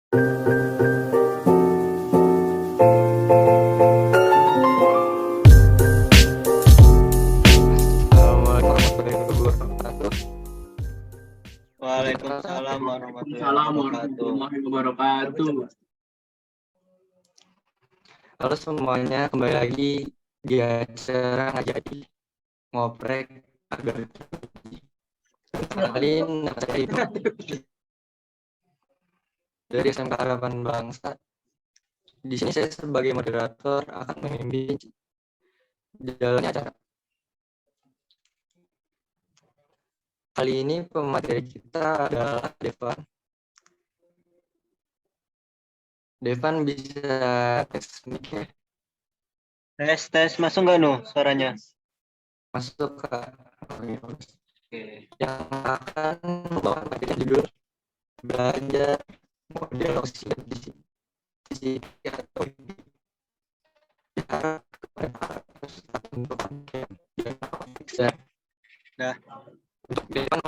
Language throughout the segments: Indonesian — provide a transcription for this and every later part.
Waalaikumsalam warahmatullahi wabarakatuh. Halo semuanya, kembali lagi di acara Ngajadi Ngoprek Agar kali ini saya Ibu dari SMK Harapan Bangsa. Di sini saya sebagai moderator akan memimpin jalannya acara. Kali ini pemateri kita adalah Devan. Devan bisa tes mic ya? Tes, masuk nggak suaranya? Masuk ke Oke. yang akan membawa materi judul belajar model oksigen atau Nah, untuk Devan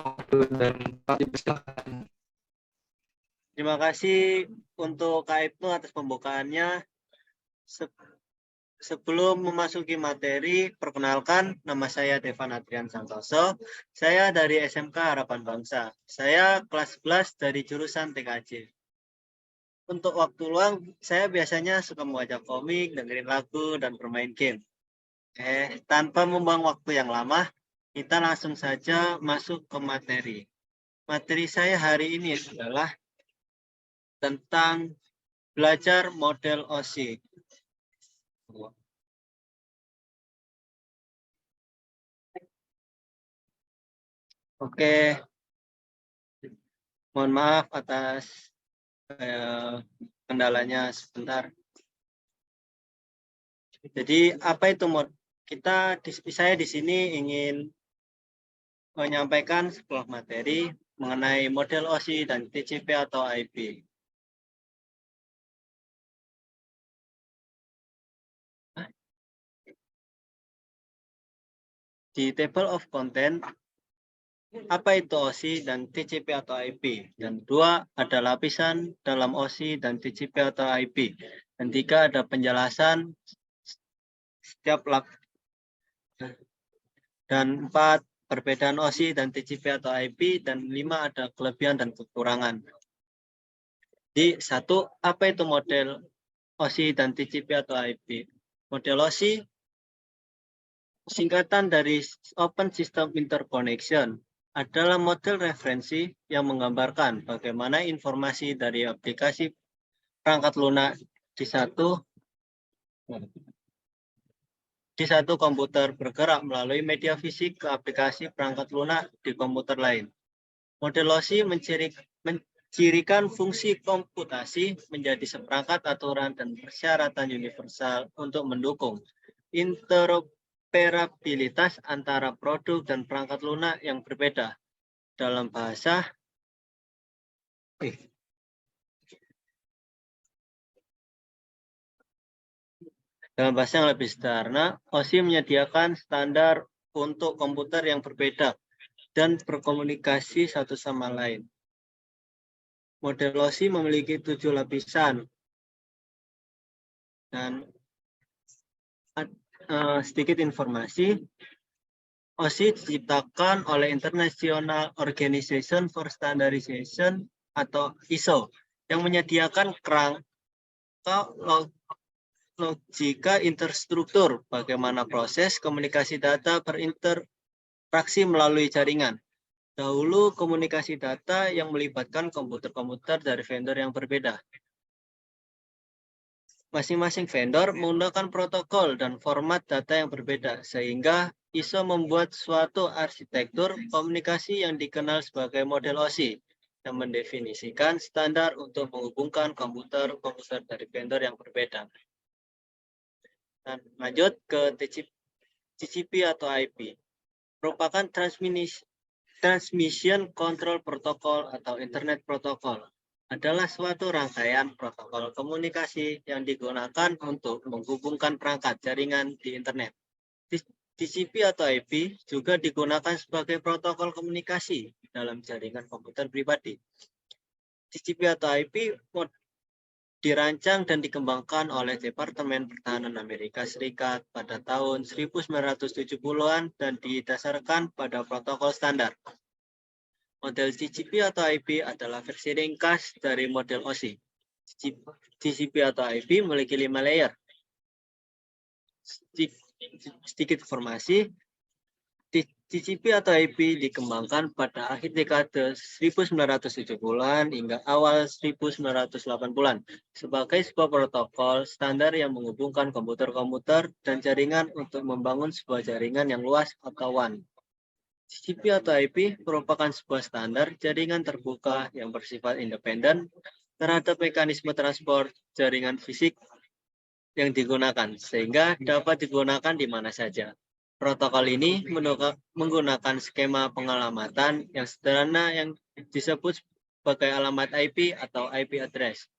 dan dipersilakan. terima kasih untuk Kak Ibnu atas pembukaannya. Sebelum memasuki materi, perkenalkan, nama saya Devan Adrian Santoso. Saya dari SMK Harapan Bangsa. Saya kelas 11 dari jurusan TKJ. Untuk waktu luang, saya biasanya suka membaca komik, dengerin lagu, dan bermain game. Tanpa membuang waktu yang lama, kita langsung saja masuk ke materi. Materi saya hari ini adalah tentang belajar model OSI. Oke, mohon maaf atas kendalanya sebentar. Jadi apa itu saya di sini ingin menyampaikan sebuah materi mengenai model OSI dan TCP atau IP. Di table of content, apa itu OSI dan TCP atau IP? Dan 2, ada lapisan dalam OSI dan TCP atau IP. Dan 3, ada penjelasan setiap dan 4, perbedaan OSI dan TCP atau IP. Dan 5, ada kelebihan dan kekurangan. Di 1, apa itu model OSI dan TCP atau IP? Model OSI singkatan dari Open System Interconnection adalah model referensi yang menggambarkan bagaimana informasi dari aplikasi perangkat lunak di satu komputer bergerak melalui media fisik ke aplikasi perangkat lunak di komputer lain. Model OSI mencirikan fungsi komputasi menjadi seperangkat aturan dan persyaratan universal untuk mendukung interoperabilitas antara produk dan perangkat lunak yang berbeda. Dalam bahasa yang lebih sederhana, OSI menyediakan standar untuk komputer yang berbeda dan berkomunikasi satu sama lain. Model OSI memiliki 7 lapisan. Dan sedikit informasi, OSI diciptakan oleh International Organization for Standardization atau ISO yang menyediakan kerangka logika interstruktur bagaimana proses komunikasi data berinteraksi melalui jaringan. Dahulu komunikasi data yang melibatkan komputer-komputer dari vendor yang berbeda. Masing-masing vendor menggunakan protokol dan format data yang berbeda, sehingga ISO membuat suatu arsitektur komunikasi yang dikenal sebagai model OSI, yang mendefinisikan standar untuk menghubungkan komputer-komputer dari vendor yang berbeda. Dan lanjut ke TCP atau IP, merupakan Transmission Control Protocol atau Internet Protocol. Adalah suatu rangkaian protokol komunikasi yang digunakan untuk menghubungkan perangkat jaringan di internet. TCP atau IP juga digunakan sebagai protokol komunikasi dalam jaringan komputer pribadi. TCP atau IP dirancang dan dikembangkan oleh Departemen Pertahanan Amerika Serikat pada tahun 1970-an dan didasarkan pada protokol standar. Model TCP atau IP adalah versi ringkas dari model OSI. TCP atau IP memiliki 5 layer. Sedikit informasi, TCP atau IP dikembangkan pada akhir dekade 1970-an hingga awal 1980-an sebagai sebuah protokol standar yang menghubungkan komputer-komputer dan jaringan untuk membangun sebuah jaringan yang luas atau WAN. TCP atau IP merupakan sebuah standar jaringan terbuka yang bersifat independen terhadap mekanisme transport jaringan fisik yang digunakan, sehingga dapat digunakan di mana saja. Protokol ini menggunakan skema pengalamatan yang sederhana yang disebut sebagai alamat IP atau IP address,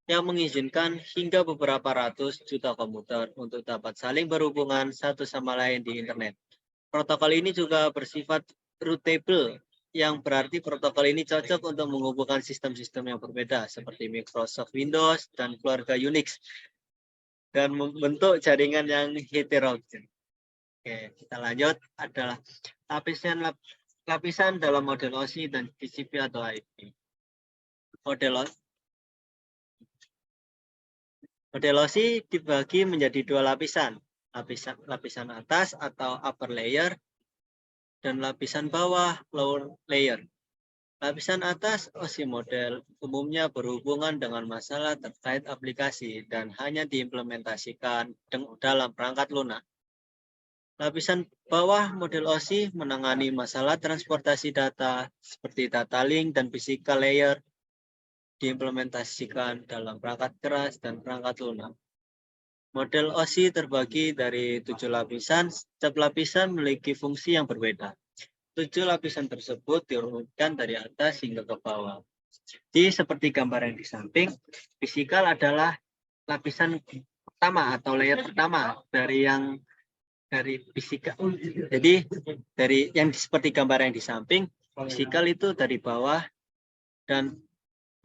yang mengizinkan hingga beberapa ratus juta komputer untuk dapat saling berhubungan satu sama lain di internet. Protokol ini juga bersifat routable, yang berarti protokol ini cocok untuk menghubungkan sistem-sistem yang berbeda seperti Microsoft Windows dan keluarga Unix dan membentuk jaringan yang heterogen. Oke, kita lanjut adalah lapisan dalam model OSI dan TCP atau IP. Model OSI dibagi menjadi dua lapisan. Lapisan atas atau upper layer dan lapisan bawah lower layer. Lapisan atas OSI model umumnya berhubungan dengan masalah terkait aplikasi dan hanya diimplementasikan dalam perangkat lunak. Lapisan bawah model OSI menangani masalah transportasi data seperti data link dan physical layer diimplementasikan dalam perangkat keras dan perangkat lunak. Model OSI terbagi dari 7 lapisan, setiap lapisan memiliki fungsi yang berbeda. 7 lapisan tersebut diurutkan dari atas hingga ke bawah. Jadi seperti gambar yang di samping, fisikal adalah lapisan pertama atau layer pertama dari fisikal. Jadi dari yang seperti gambar yang di samping, fisikal itu dari bawah dan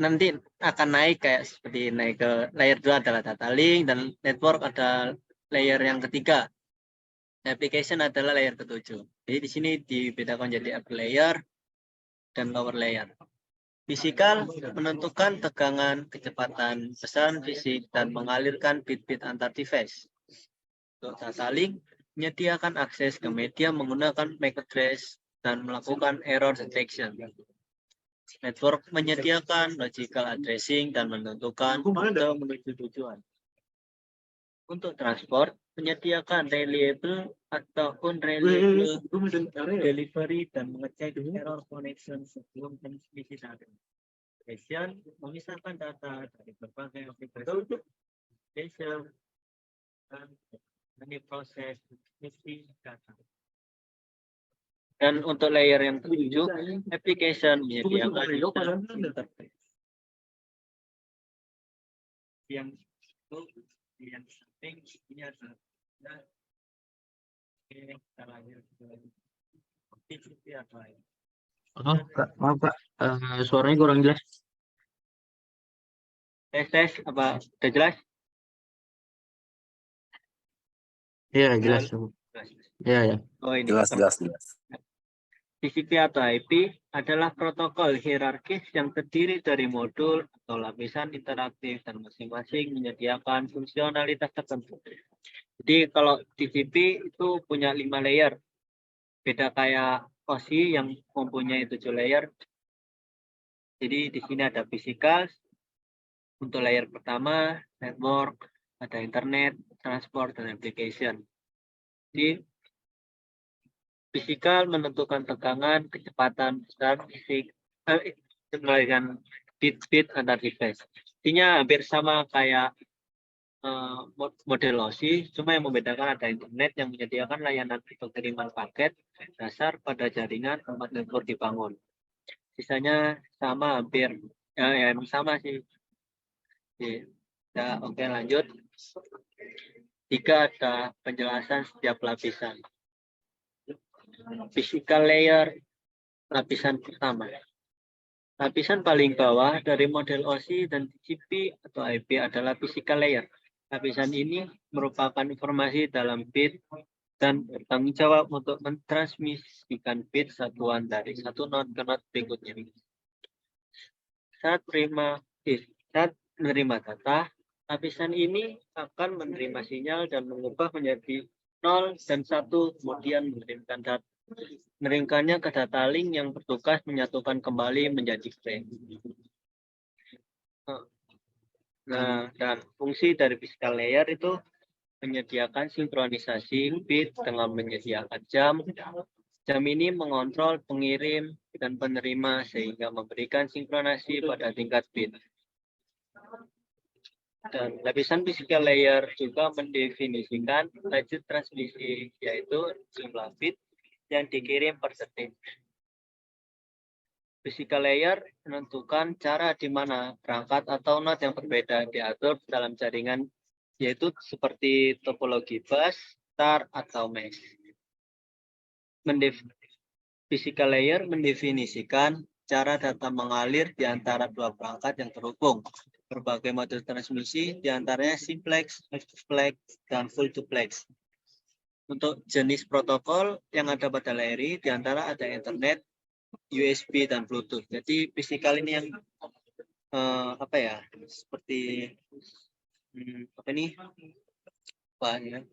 nanti akan naik kayak seperti naik ke layer 2 adalah data link dan network ada layer yang ketiga. Application adalah layer ke-7. Jadi di sini dibedakan jadi upper layer dan lower layer. Fisikal menentukan tegangan, kecepatan, besaran fisik, dan mengalirkan bit-bit antar device. Untuk data link, menyediakan akses ke media menggunakan MAC address dan melakukan error detection. Network menyediakan logical addressing dan menentukan rute menuju tujuan. Untuk transport, menyediakan reliable atau unreliable delivery dan mengecek error connection sebelum transmisi data. Application memisahkan data dari berbagai aplikasi dan proses transmisi data. Dan untuk layer yang ke-7, application menyediakan interface. Yang samping ini adalah kita lanjut ke TCP atau IP. Maaf Kak, suaranya kurang jelas. Tes, apa udah jelas? Iya jelas. Ya. Oh ini. Jelas. TCP atau IP adalah protokol hierarkis yang terdiri dari modul atau lapisan interaktif dan masing-masing menyediakan fungsionalitas tertentu. Jadi kalau TCP itu punya 5 layer. Beda kayak OSI yang mempunyai 7 layer. Jadi di sini ada physical untuk layer pertama, network, ada internet, transport, dan application. Jadi fisikal menentukan tegangan, kecepatan, besar fisik, dengan bit-bit antar device. Intinya hampir sama kayak model OSI, cuma yang membedakan ada internet yang menyediakan layanan pengiriman paket dasar pada jaringan tempat network dibangun. Sisanya sama hampir, ya sama sih. Ya, oke lanjut. 3 ada penjelasan setiap lapisan. Physical layer, lapisan pertama. Lapisan paling bawah dari model OSI dan TCP atau IP adalah physical layer. Lapisan ini merupakan informasi dalam bit dan bertanggung jawab untuk mentransmisikan bit satuan dari satu node ke node berikutnya. Saat menerima data, lapisan ini akan menerima sinyal dan mengubah menjadi 0 dan 1, kemudian mengirimkannya ke data link yang bertugas menyatukan kembali menjadi frame. Nah, dan fungsi dari physical layer itu menyediakan sinkronisasi bit dengan menyediakan jam. Jam ini mengontrol pengirim dan penerima sehingga memberikan sinkronasi pada tingkat bit. Dan lapisan physical layer juga mendefinisikan laju transmisi, yaitu jumlah bit yang dikirim per detik. Physical layer menentukan cara di mana perangkat atau node yang berbeda diatur dalam jaringan, yaitu seperti topologi bus, star, atau mesh. Physical layer mendefinisikan cara data mengalir di antara dua perangkat yang terhubung. Berbagai model transmisi, diantaranya simplex, multiplex, dan full duplex. Untuk jenis protokol yang ada pada layer ini, diantara ada Ethernet, USB, dan Bluetooth. Jadi physical ini yang seperti bahannya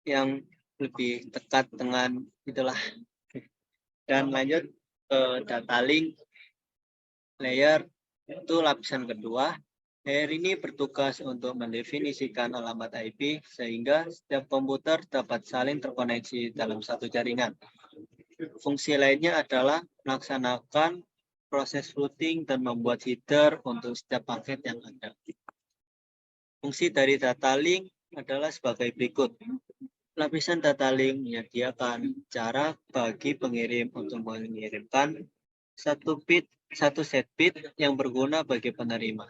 yang lebih dekat dengan itulah. Dan lanjut ke data link layer, itu lapisan kedua. Layer ini bertugas untuk mendefinisikan alamat IP sehingga setiap komputer dapat saling terkoneksi dalam satu jaringan. Fungsi lainnya adalah melaksanakan proses routing dan membuat header untuk setiap paket yang ada. Fungsi dari data link adalah sebagai berikut. Lapisan data link menyediakan cara bagi pengirim untuk mengirimkan satu set bit yang berguna bagi penerima.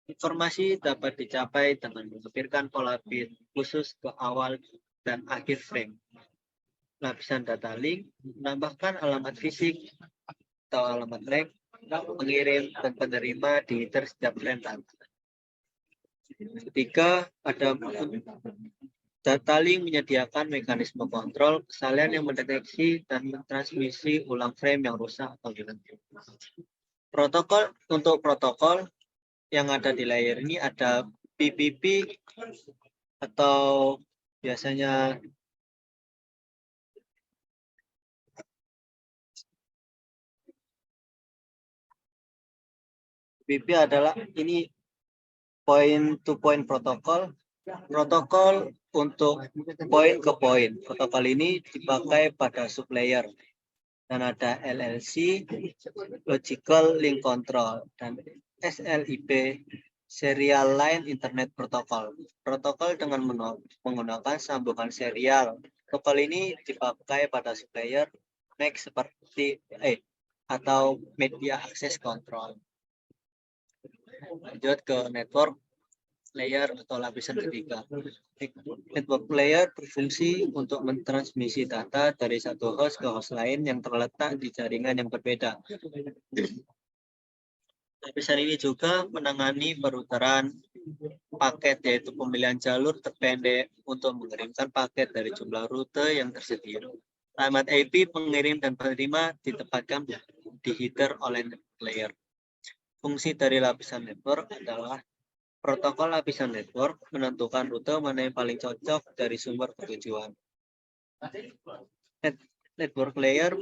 Informasi dapat dicapai dengan mengepirkan pola bit khusus ke awal dan akhir frame. Lapisan data link menambahkan alamat fisik atau alamat MAC pengirim dan penerima di header setiap frame data. Ketiga, ada data link menyediakan mekanisme kontrol kesalahan yang mendeteksi dan mentransmisi ulang frame yang rusak atau hilang. Untuk protokol yang ada di layer ini ada PPP atau biasanya PPP adalah ini point-to-point protokol. Protokol untuk point ke point. Protokol ini dipakai pada sublayer. Dan ada LLC, Logical Link Control, dan SLIP, Serial Line Internet Protocol. Protokol dengan menggunakan sambungan serial. Protokol ini dipakai pada sublayer MAC seperti atau Media Access Control. Lanjut ke network layer atau lapisan ketiga. Network layer berfungsi untuk mentransmisi data dari satu host ke host lain yang terletak di jaringan yang berbeda. Lapisan ini juga menangani peruteran paket, yaitu pemilihan jalur terpendek untuk mengirimkan paket dari jumlah rute yang tersedia. Alamat IP pengirim dan penerima ditempatkan di header oleh network layer. Fungsi dari lapisan network adalah protokol lapisan network menentukan rute mana yang paling cocok dari sumber ke tujuan. Network layer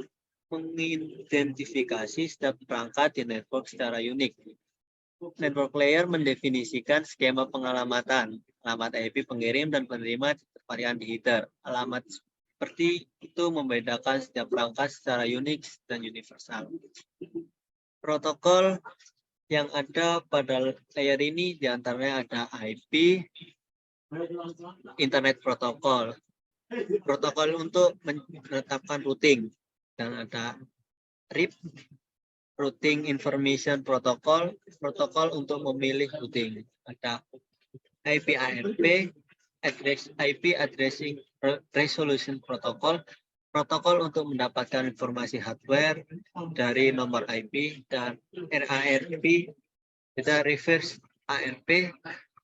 mengidentifikasi setiap perangkat di network secara unik. Network layer mendefinisikan skema pengalamatan. Alamat IP pengirim dan penerima varian di header. Alamat seperti itu membedakan setiap perangkat secara unik dan universal. Protokol yang ada pada layer ini diantaranya ada IP, Internet Protocol, protokol untuk menetapkan routing, dan ada RIP, Routing Information Protocol, protokol untuk memilih routing. Ada IP-ARP, IP Addressing Resolution Protocol, protokol untuk mendapatkan informasi hardware dari nomor IP, dan RARP, kita reverse ARP,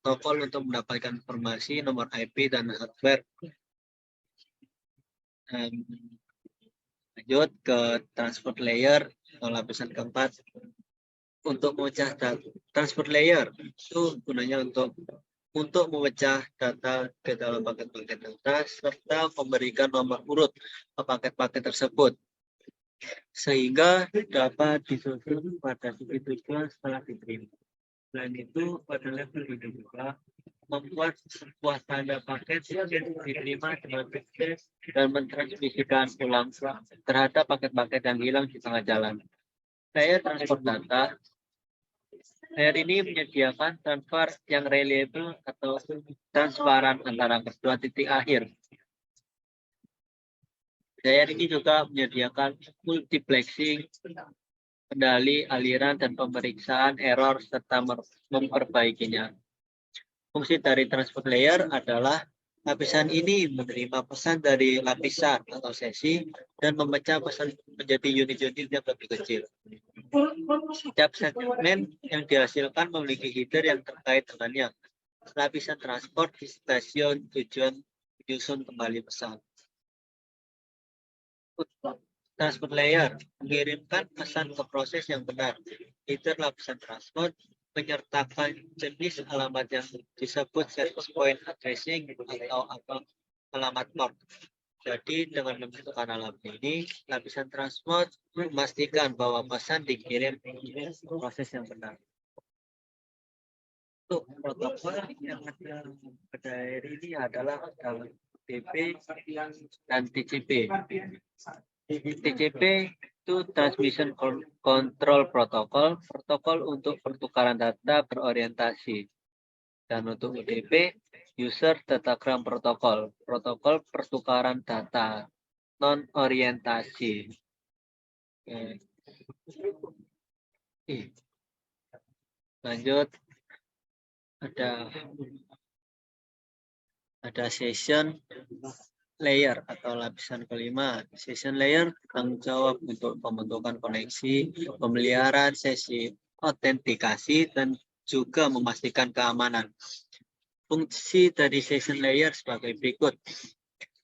protokol untuk mendapatkan informasi nomor IP dan hardware. Lanjut ke transport layer atau lapisan keempat. Untuk memecah data, transport layer itu gunanya untuk memecah data ke dalam paket-paket data serta memberikan nomor urut ke paket-paket tersebut sehingga dapat disusun pada titik tujuan setelah diterima. Selain itu, pada level ini juga membuat sebuah tanda paket yang diterima dengan sukses dan mentransmisikan ulang terhadap paket-paket yang hilang di tengah jalan. Layer transport data. Layer ini menyediakan transfer yang reliable atau transparan antara kedua titik akhir. Layer ini juga menyediakan multiplexing, kendali aliran dan pemeriksaan error serta memperbaikinya. Fungsi dari transport layer adalah lapisan ini menerima pesan dari lapisan atau sesi dan memecah pesan menjadi unit-unit yang lebih kecil. Setiap segmen yang dihasilkan memiliki header yang terkait dengannya. Lapisan transport di stasiun tujuan menyusun kembali pesan. Transport layer mengirimkan pesan ke proses yang benar. Header lapisan transport menyertakan jenis alamat yang disebut service point addressing atau alamat port. Jadi dengan membentukkan alamat ini, lapisan transport memastikan bahwa pesan dikirim proses yang benar. Untuk protokol yang ada pada hari ini adalah TCP dan TCP. TCP itu Transmission Control Protocol, protokol untuk pertukaran data berorientasi. Dan untuk UDP, User Datagram Protocol, protokol pertukaran data non-orientasi. Lanjut, ada session layer atau lapisan kelima. Session layer bertanggung jawab untuk pembentukan koneksi, pemeliharaan sesi autentikasi, dan juga memastikan keamanan. Fungsi dari session layer sebagai berikut.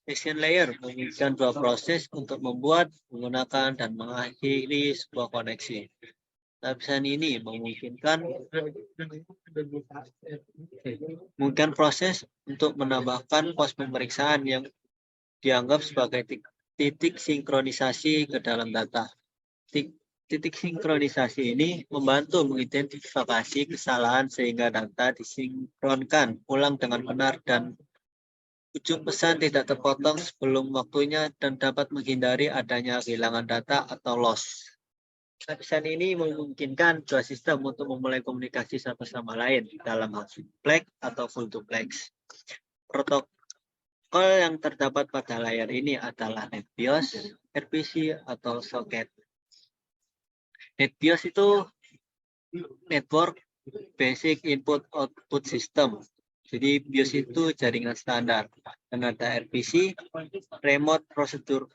Session layer memungkinkan dua proses untuk membuat, menggunakan, dan mengakhiri sebuah koneksi. Lapisan ini memungkinkan proses untuk menambahkan pos pemeriksaan yang dianggap sebagai titik sinkronisasi ke dalam data. Titik sinkronisasi ini membantu mengidentifikasi kesalahan sehingga data disinkronkan ulang dengan benar dan ujung pesan tidak terpotong sebelum waktunya dan dapat menghindari adanya kehilangan data atau loss. Lapisan ini memungkinkan dua sistem untuk memulai komunikasi satu sama lain dalam hal duplex atau full duplex. Protokol yang terdapat pada layar ini adalah NetBIOS, RPC, atau socket. NetBIOS itu Network Basic Input Output System. Jadi BIOS itu jaringan standar. Dan ada RPC, Remote Procedure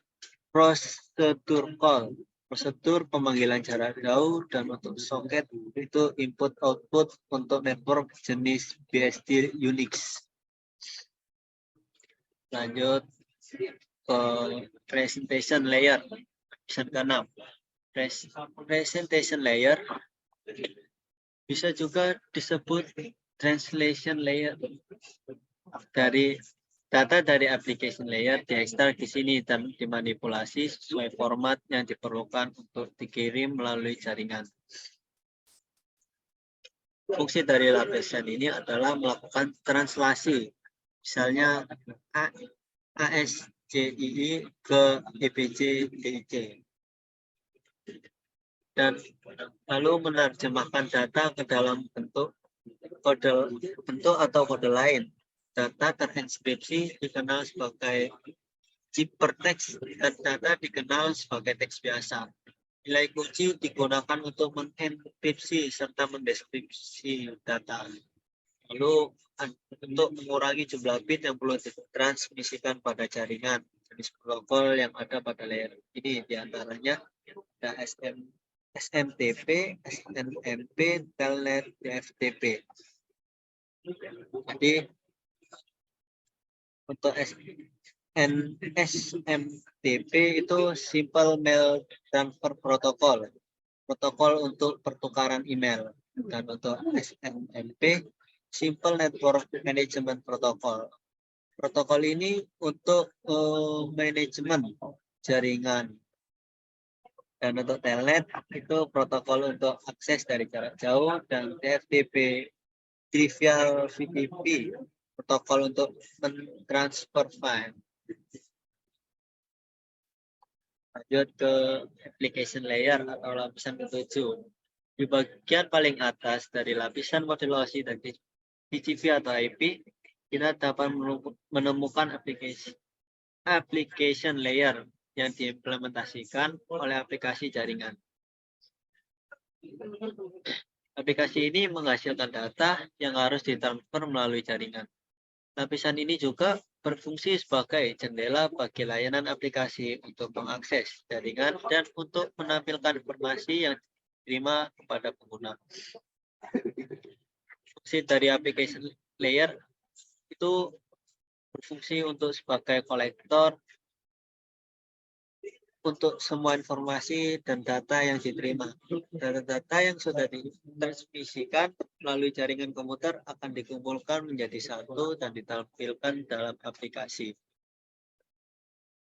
Call, prosedur pemanggilan jarak jauh, dan untuk socket itu input output untuk network jenis BSD Unix. Lanjut ke presentation layer. Lapisan ke-6. Presentation layer bisa juga disebut translation layer. Dari data dari application layer diekstrak di sini dan dimanipulasi sesuai format yang diperlukan untuk dikirim melalui jaringan. Fungsi dari lapisan ini adalah melakukan translasi, misalnya ASCII ke EBC DIC. Dan lalu menerjemahkan data ke dalam bentuk atau kode lain. Data terinskripsi dikenal sebagai ciphertext dan data dikenal sebagai teks biasa. Nilai kunci digunakan untuk mengenkripsi serta mendeskripsi data. Lalu untuk mengurangi jumlah bit yang perlu ditransmisikan pada jaringan. jenis protokol yang ada pada layer ini diantaranya ada SMTP, SNMP, Telnet, TFTP. Jadi untuk SMTP itu Simple Mail Transfer Protocol, protokol untuk pertukaran email. Dan untuk SNMP Simple Network Management Protocol. Protokol ini untuk manajemen jaringan. Dan untuk Telnet itu protokol untuk akses dari jarak jauh, dan TFTP Trivial VPP protokol untuk mentransfer file. Lanjut ke application layer atau lapisan ke-7. Di bagian paling atas dari lapisan model OSI dan TCP atau IP, kita dapat menemukan application layer yang diimplementasikan oleh aplikasi jaringan. Aplikasi ini menghasilkan data yang harus ditransfer melalui jaringan. Lapisan ini juga berfungsi sebagai jendela bagi layanan aplikasi untuk mengakses jaringan dan untuk menampilkan informasi yang diterima kepada pengguna. Fungsi dari application layer itu berfungsi untuk sebagai kolektor untuk semua informasi dan data yang diterima. Data-data yang sudah ditransmisikan melalui jaringan komputer akan dikumpulkan menjadi satu dan ditampilkan dalam aplikasi.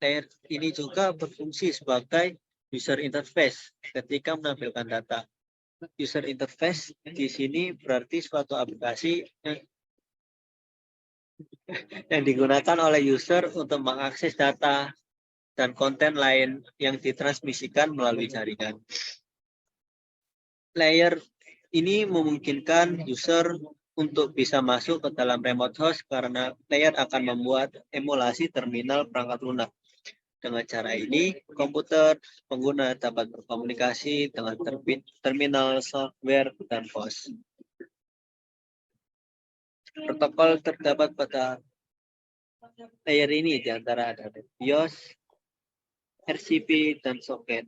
Layer ini juga berfungsi sebagai user interface ketika menampilkan data. User interface di sini berarti suatu aplikasi yang digunakan oleh user untuk mengakses data dan konten lain yang ditransmisikan melalui jaringan. Layer ini memungkinkan user untuk bisa masuk ke dalam remote host karena layer akan membuat emulasi terminal perangkat lunak. Dengan cara ini, komputer pengguna dapat berkomunikasi dengan terminal software dan host. Protokol terdapat pada layer ini diantara ada BIOS, RCP, dan soket.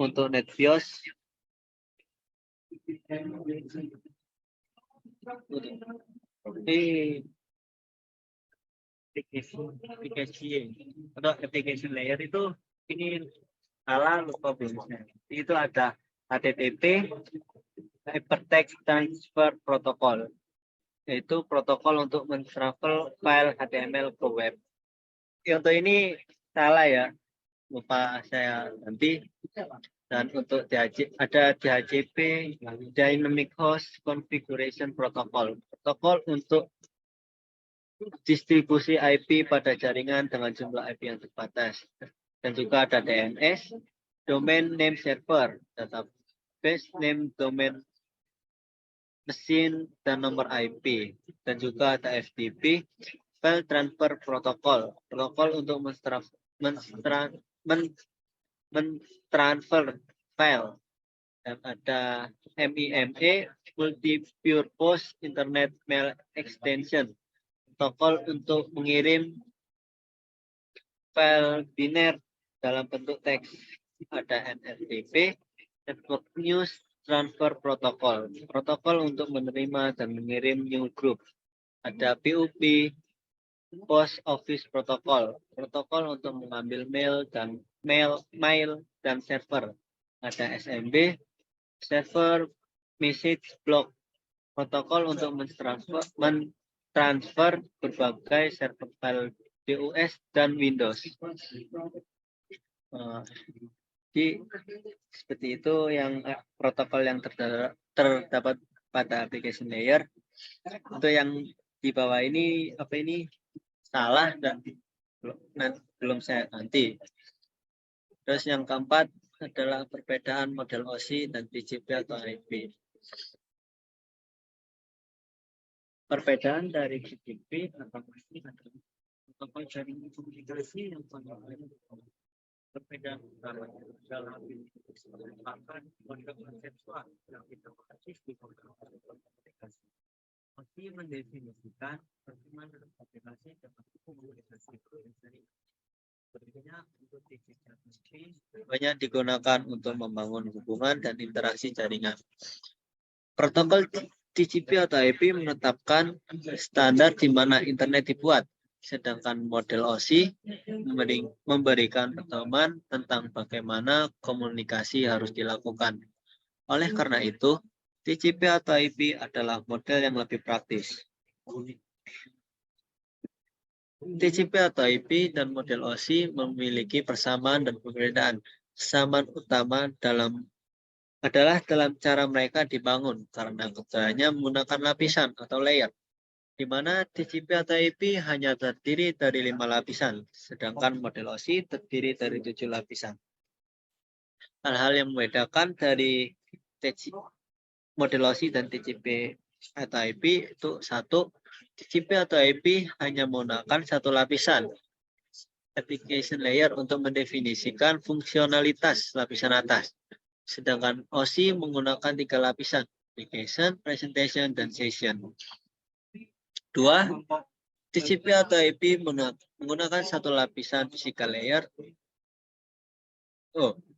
Untuk NetBIOS, application layer itu ini salah lupa belumnya. Itu ada HTTP, Hypertext Transfer Protocol, yaitu protokol untuk mentransfer file HTML ke web. Untuk ini salah ya, lupa saya nanti. Dan untuk ada DHCP, Dynamic Host Configuration Protocol, protokol untuk distribusi IP pada jaringan dengan jumlah IP yang terbatas. Dan juga ada DNS, Domain Name Server, Database Name Domain Mesin dan nomor IP. Dan juga ada FTP, File Transfer Protocol, protokol untuk mentransfer file. Dan ada MIME, Multi-Purpose Internet Mail Extension, protokol untuk mengirim file biner dalam bentuk teks. Ada NFTP, Network News Transfer Protocol, protokol untuk menerima dan mengirim new group. Ada POP, Post Office Protocol, protokol untuk mengambil mail dan server. Ada SMB, Server Message Block, protokol untuk mentransfer berbagai server file DOS dan Windows. Jadi seperti itu yang protokol yang terdapat pada application layer. Untuk yang di bawah ini apa ini salah dan belum saya ganti. Terus yang keempat adalah perbedaan model OSI dan TCP atau IP. Perbedaan dari TCP atau OSI adalah protokol jaringan komunikasi yang berbeda dalam merupakan konsep konseptual yang kita bahas di komunikasi. OSI mendefinisikan banyak digunakan untuk membangun hubungan dan interaksi jaringan. Protokol TCP atau IP menetapkan standar di mana internet dibuat, sedangkan model OSI memberikan pedoman tentang bagaimana komunikasi harus dilakukan. Oleh karena itu, TCP atau IP adalah model yang lebih praktis. TCP atau IP dan model OSI memiliki persamaan dan perbedaan. Persamaan utama adalah dalam cara mereka dibangun karena keduanya menggunakan lapisan atau layer, di mana TCP atau IP hanya terdiri dari 5 lapisan, sedangkan model OSI terdiri dari 7 lapisan. Hal-hal yang membedakan dari model OSI dan TCP atau IP itu satu, TCP atau IP hanya menggunakan satu lapisan application layer untuk mendefinisikan fungsionalitas lapisan atas. Sedangkan OSI menggunakan 3 lapisan, application, presentation, dan session. 2. TCP atau IP menggunakan satu lapisan physical layer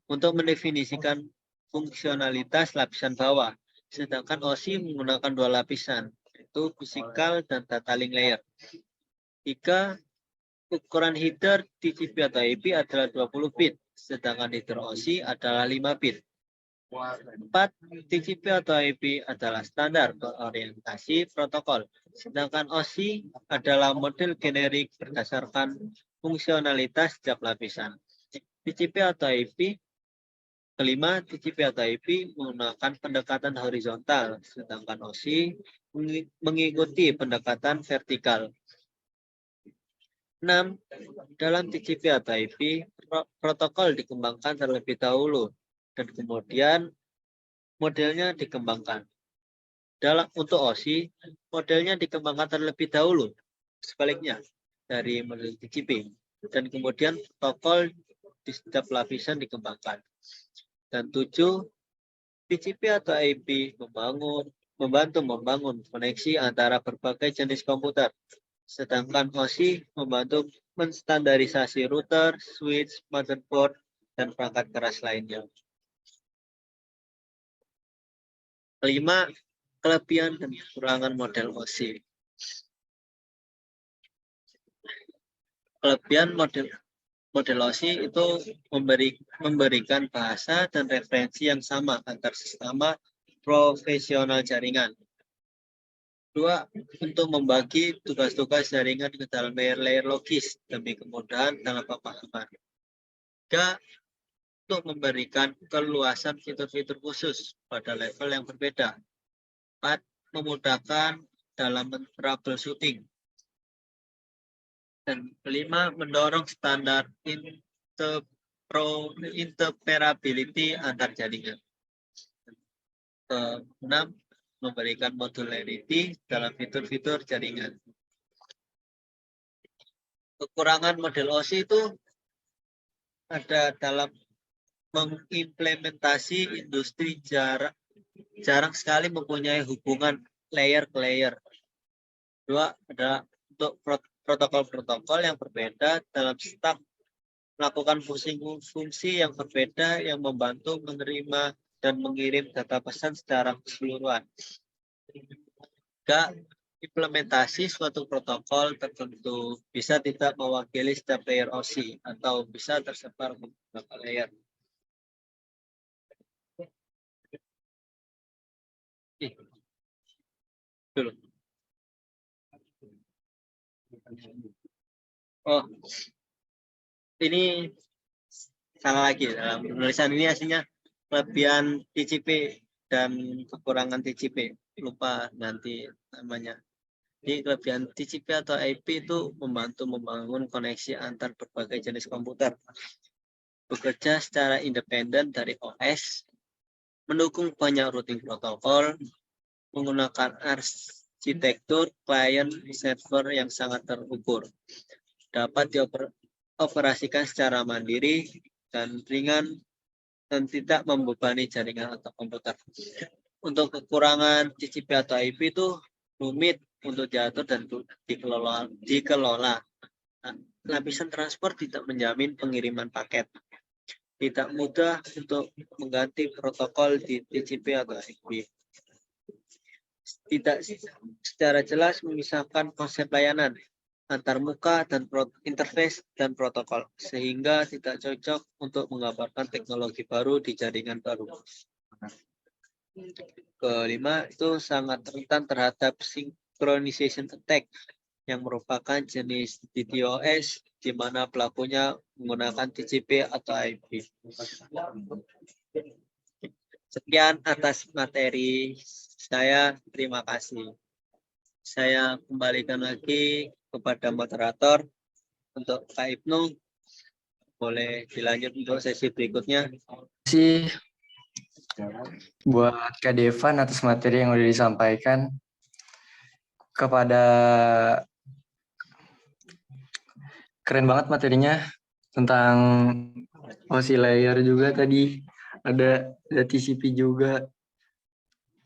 untuk mendefinisikan fungsionalitas lapisan bawah. Sedangkan OSI menggunakan 2 lapisan, yaitu physical dan data link layer. 3. Ukuran header TCP atau IP adalah 20 bit, sedangkan header OSI adalah 5 bit. 4. TCP atau IP adalah standar berorientasi protokol, sedangkan OSI adalah model generik berdasarkan fungsionalitas setiap lapisan. TCP atau IP kelima, TCP atau IP menggunakan pendekatan horizontal, sedangkan OSI mengikuti pendekatan vertikal. 6. Dalam TCP atau IP, protokol dikembangkan terlebih dahulu dan kemudian modelnya dikembangkan. Untuk OSI, modelnya dikembangkan terlebih dahulu, sebaliknya dari model TCP, dan kemudian protokol di setiap lapisan dikembangkan. Dan 7, TCP atau IP membantu membangun koneksi antara berbagai jenis komputer, sedangkan OSI membantu menstandarisasi router, switch, motherboard, dan perangkat keras lainnya. 5. Kelebihan dan kekurangan model OSI. Kelebihan model OSI itu memberikan bahasa dan referensi yang sama antar sesama profesional jaringan. 2. Untuk membagi tugas-tugas jaringan ke dalam layer-layer logis demi kemudahan dalam pemahaman. 3. Untuk memberikan keluasan fitur-fitur khusus pada level yang berbeda. 4. Memudahkan dalam troubleshooting. Dan 5. Mendorong standar interoperability antar jaringan. 6. Memberikan modularity dalam fitur-fitur jaringan. Kekurangan model OSI itu ada dalam mengimplementasi industri jarang sekali mempunyai hubungan layer ke layer. 2 adalah untuk protokol-protokol yang berbeda dalam stack melakukan fungsi yang berbeda yang membantu menerima dan mengirim data pesan secara keseluruhan. 3. Implementasi suatu protokol tertentu bisa tidak mewakili setiap layer OSI atau bisa tersebar ke beberapa layer. Dulu. Ini salah lagi dalam penulisan ini aslinya kelebihan TCP dan kekurangan TCP, lupa nanti namanya. Jadi kelebihan TCP atau IP itu membantu membangun koneksi antar berbagai jenis komputer, bekerja secara independen dari OS, mendukung banyak routing protokol, menggunakan arsitektur client server yang sangat terukur, dapat dioperasikan secara mandiri dan ringan dan tidak membebani jaringan atau komputer. Untuk kekurangan TCP atau IP itu rumit untuk diatur dan dikelola. Nah, lapisan transport tidak menjamin pengiriman paket. Tidak mudah untuk mengganti protokol di TCP atau IP. Tidak secara jelas memisahkan konsep layanan antar muka dan interface dan protokol, sehingga tidak cocok untuk menggambarkan teknologi baru di jaringan baru. Kelima, itu sangat rentan terhadap synchronization attack, yang merupakan jenis DDoS di mana pelakunya menggunakan TCP atau IP. Sekian atas materi saya, terima kasih. Saya kembalikan lagi kepada moderator untuk Kak Ibnu. Boleh dilanjut untuk sesi berikutnya. Terima kasih buat Kak Devan atas materi yang udah disampaikan. Kepada keren banget materinya tentang OSI layer juga tadi. Ada TCP juga.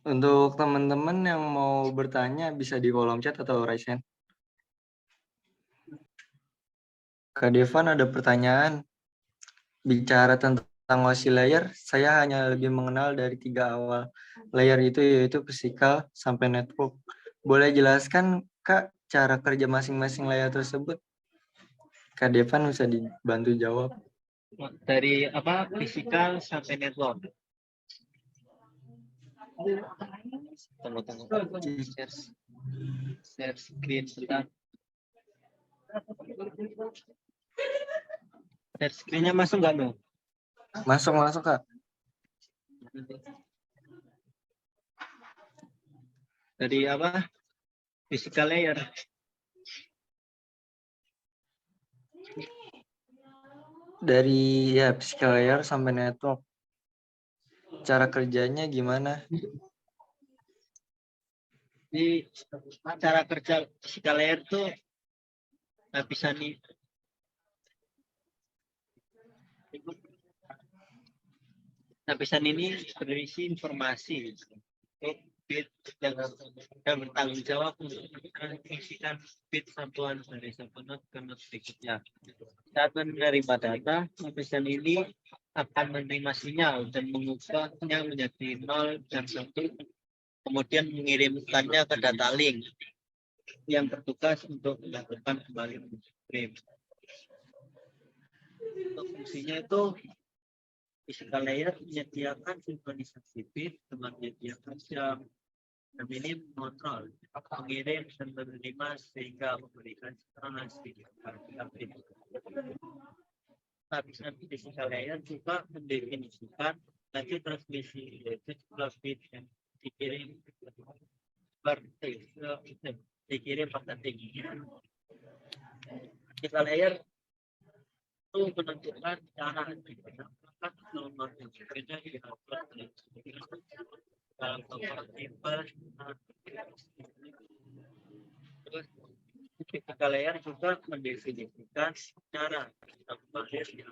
Untuk teman-teman yang mau bertanya bisa di kolom chat atau raise hand. Kak Devan ada pertanyaan. Bicara tentang OSI layer, saya hanya lebih mengenal dari 3 awal layer itu, yaitu physical sampai network. Boleh jelaskan Kak cara kerja masing-masing layer tersebut? Kak Devan bisa dibantu jawab. Dari apa? Fisikal sampai network. Tunggu. Share screen sebentar. Share screen-nya masuk nggak, No? Masuk Kak. Dari apa? Physical layer. Dari physical layer sampai network. Cara kerjanya gimana? Di cara kerja physical layer tuh lapisan ini. Lapisan ini berisi informasi bit yang bertanggung jawab untuk mentransmisikan bit satuan dari satu node ke node berikutnya. Saat menerima data, lapisan ini akan menerima sinyal dan mengubahnya menjadi 0 dan 1, kemudian mengirimkannya ke data link yang bertugas untuk melakukan kembali frame. Untuk fungsinya itu, physical layer menyediakan sinkronisasi bit dengan menyediakan jam. Dan ini mengontrol pengirim dan menerima sehingga memberikan sinkronasi. Lapisan physical layer juga mendefinisikan laju transmisi, yaitu jumlah bit yang dikirim per detik. Physical layer itu menentukan cara apakah nomor yang berbeda dalam kompatibel. Terus physical layer juga mendefinisikan cara yang berbagai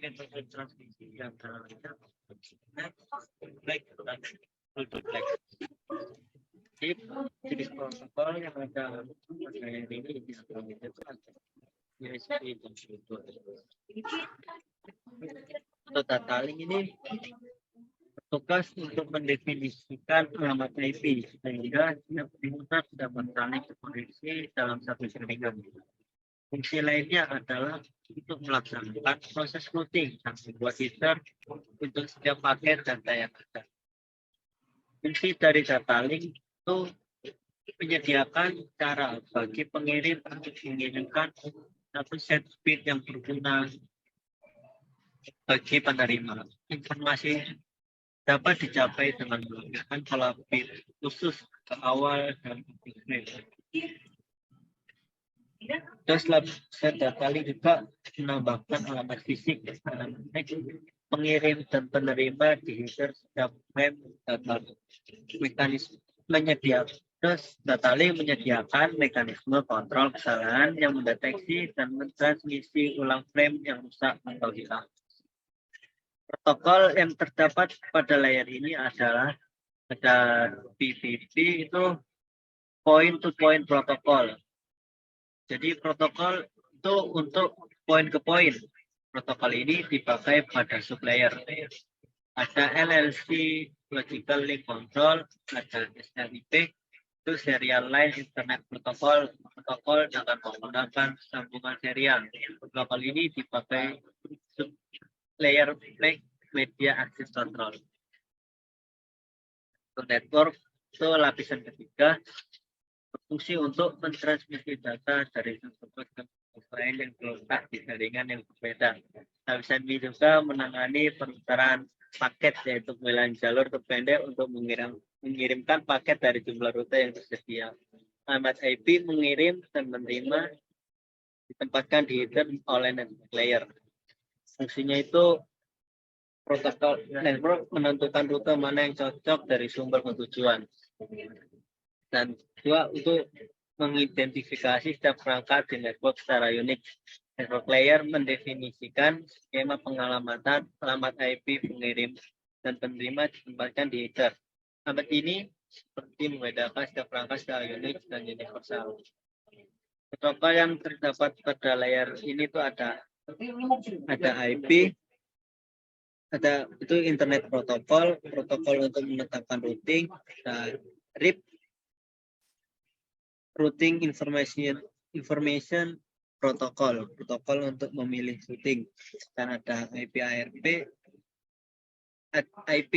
metode transmisi yang terlihat black dan duplex. Jenis protokol yang ada ini untuk data link ini bertugas untuk mendefinisikan alamat IP sehingga setiap pengguna dapat saling terkoneksi dalam satu jaringan. Fungsi lainnya adalah untuk melaksanakan proses routing dan membuat header untuk setiap paket data yang ada. Fungsi dari data link itu menyediakan cara bagi pengirim untuk mengirimkan satu set bit yang berguna bagi penerima. Informasi dapat dicapai dengan menggunakan pola bit khusus ke awal dan akhir. Terus set data link juga menambahkan alamat fisik pengirim dan penerima di header setiap frame data. Terus data link menyediakan mekanisme kontrol kesalahan yang mendeteksi dan mentransmisi ulang frame yang rusak atau hilang. Protokol yang terdapat pada layer ini adalah Ada PPP itu point to point protokol. Jadi protokol itu untuk poin ke poin. Protokol ini dipakai pada supplier. Ada LLC, Logical Link Control, ada SLIP, itu serial line internet protokol. Protokol dengan menggunakan sambungan serial. Protokol ini dipakai layer media access control. Untuk network itu lapisan ketiga berfungsi untuk mentransmisi data dari satu ke lain yang terletak di jaringan yang berbeda. Lapisan ini juga menangani perputaran paket, yaitu pemilihan jalur terpendek untuk mengirimkan paket dari jumlah rute yang tersedia. Alamat IP mengirim dan menerima ditempatkan di header oleh network layer. Fungsinya itu protokol network menentukan rute mana yang cocok dari sumber ke tujuan. Dan kedua, untuk mengidentifikasi setiap perangkat di network secara unik. Network layer mendefinisikan skema pengalamatan alamat IP pengirim dan penerima ditempatkan di header. Alamat ini seperti membedakan setiap perangkat secara unik dan universal. Protokol yang terdapat pada layer ini tuh ada IP, ada itu internet protokol, protokol untuk menetapkan routing, ada RIP, routing information protokol, protokol untuk memilih routing, dan ada IP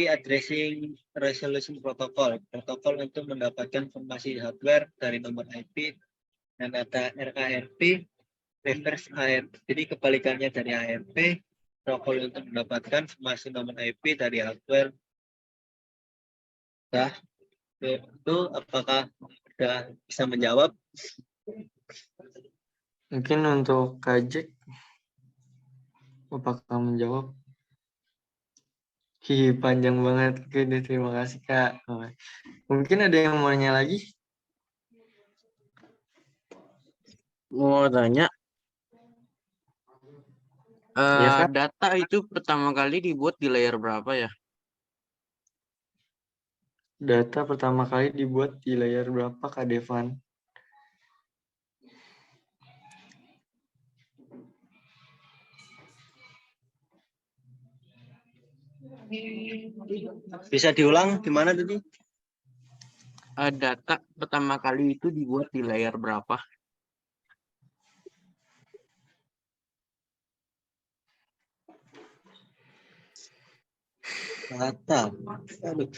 addressing resolution protokol, protokol untuk mendapatkan informasi hardware dari nomor IP, dan ada RARP, reverse ARP. Jadi kebalikannya dari ARP, protokol untuk mendapatkan informasi nomor IP dari hardware. Nah, itu apakah sudah bisa menjawab? Mungkin untuk Kajek, apakah menjawab? Panjang banget. Oke, terima kasih Kak. Mungkin ada yang mau nanya lagi? Mau tanya, Ya Kak, data itu pertama kali dibuat di layer berapa ya? data pertama kali dibuat di layar berapa Kak Devan? Bisa diulang gimana tadi? Data pertama kali itu dibuat di layer berapa? Data. Aduh.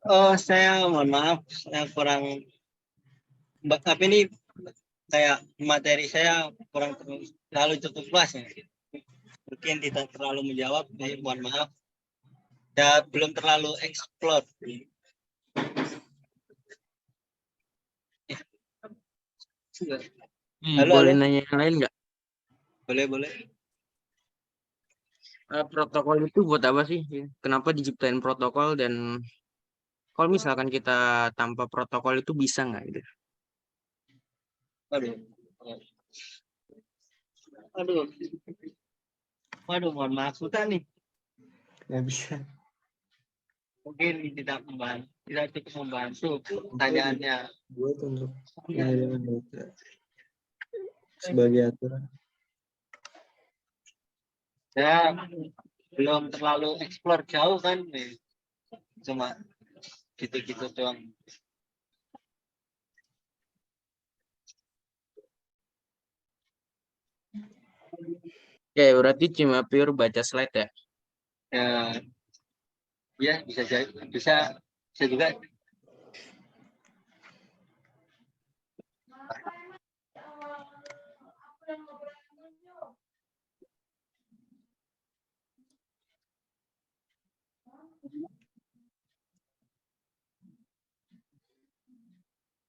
Oh, saya mohon maaf, saya kurang. Tapi ini kayak materi saya kurang terlalu cukup luas ya. Mungkin tidak terlalu menjawab, jadi mohon maaf. Ya, belum terlalu explore. Halo, Boleh halo. nanya yang lain nggak? Boleh, boleh. Protokol itu buat apa sih? Kenapa diciptain protokol dan kalau misalkan kita tanpa protokol itu bisa nggak gitu? Aduh. Aduh. Waduh, mohon maaf. Sudah nih. Nggak bisa. Mungkin tidak cukup membantu pertanyaannya. Buat untuk pengiriman data sebagai aturan. Ya, belum terlalu explore jauh kan nih. Cuma gitu-gitu doang. Ya, berarti cuma pure baca slide ya? Ya, ya bisa jadi, bisa juga.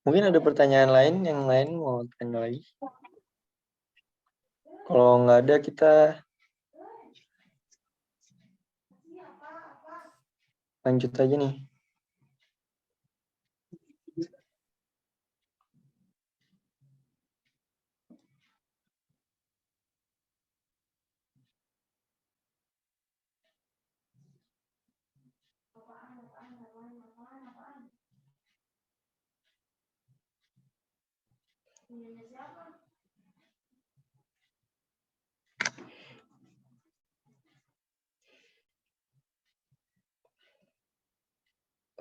Mungkin ada pertanyaan lain, yang lain mau tanya lagi? Kalau nggak ada, kita lanjut aja nih.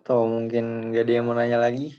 Atau mungkin nggak ada yang mau nanya lagi?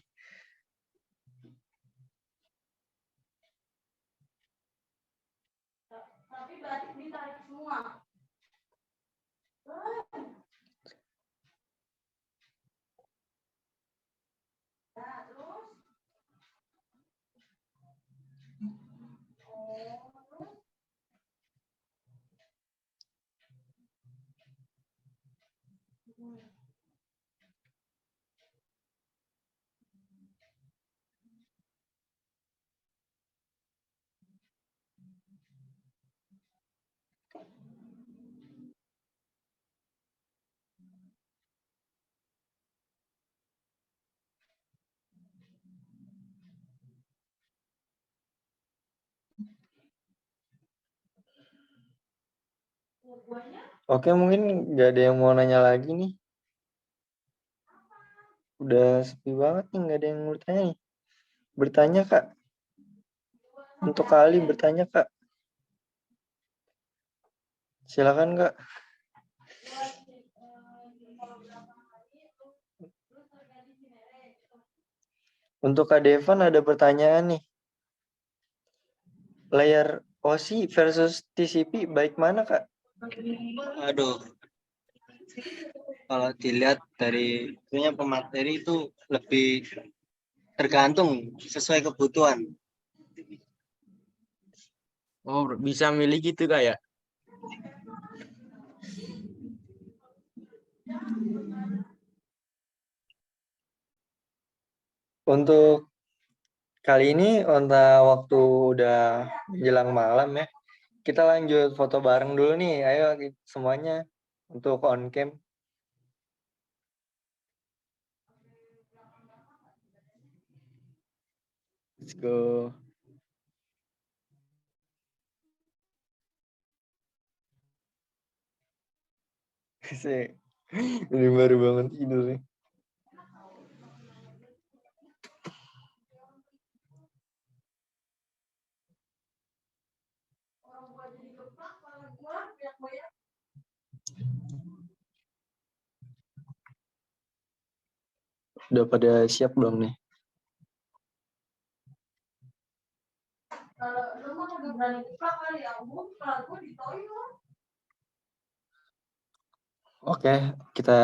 Oke, mungkin nggak ada yang mau nanya lagi nih. Udah sepi banget nih, nggak ada yang mau bertanya nih. Bertanya, Kak. Untuk kali bertanya, Kak. Silakan, Kak. Untuk Kak Devan ada pertanyaan nih. Layar OSI versus TCP baik mana, Kak? Aduh, kalau dilihat dari punya pemateri itu lebih tergantung sesuai kebutuhan. Oh, bisa milih gitu Kak ya? Untuk kali ini waktu udah menjelang malam ya. Kita lanjut foto bareng dulu nih. Ayo semuanya untuk on cam. Let's go. Ini baru bangun tidur nih. Udah pada siap belum nih? Oke, kita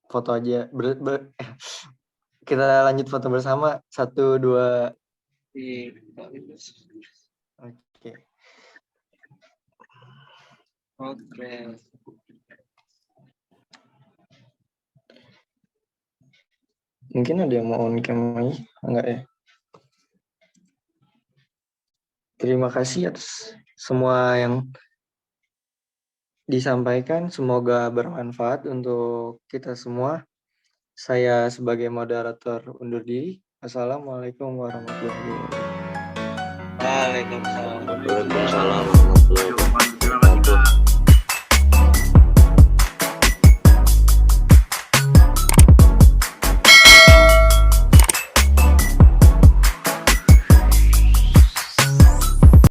foto aja. Kita lanjut foto bersama. 1, 2. Oke. Oke. Mungkin ada yang mau on cam lagi? Enggak ya? Terima kasih atas semua yang disampaikan. Semoga bermanfaat untuk kita semua. Saya sebagai moderator undur diri. Assalamualaikum warahmatullahi wabarakatuh. Waalaikumsalam. Waalaikumsalam warahmatullahi wabarakatuh.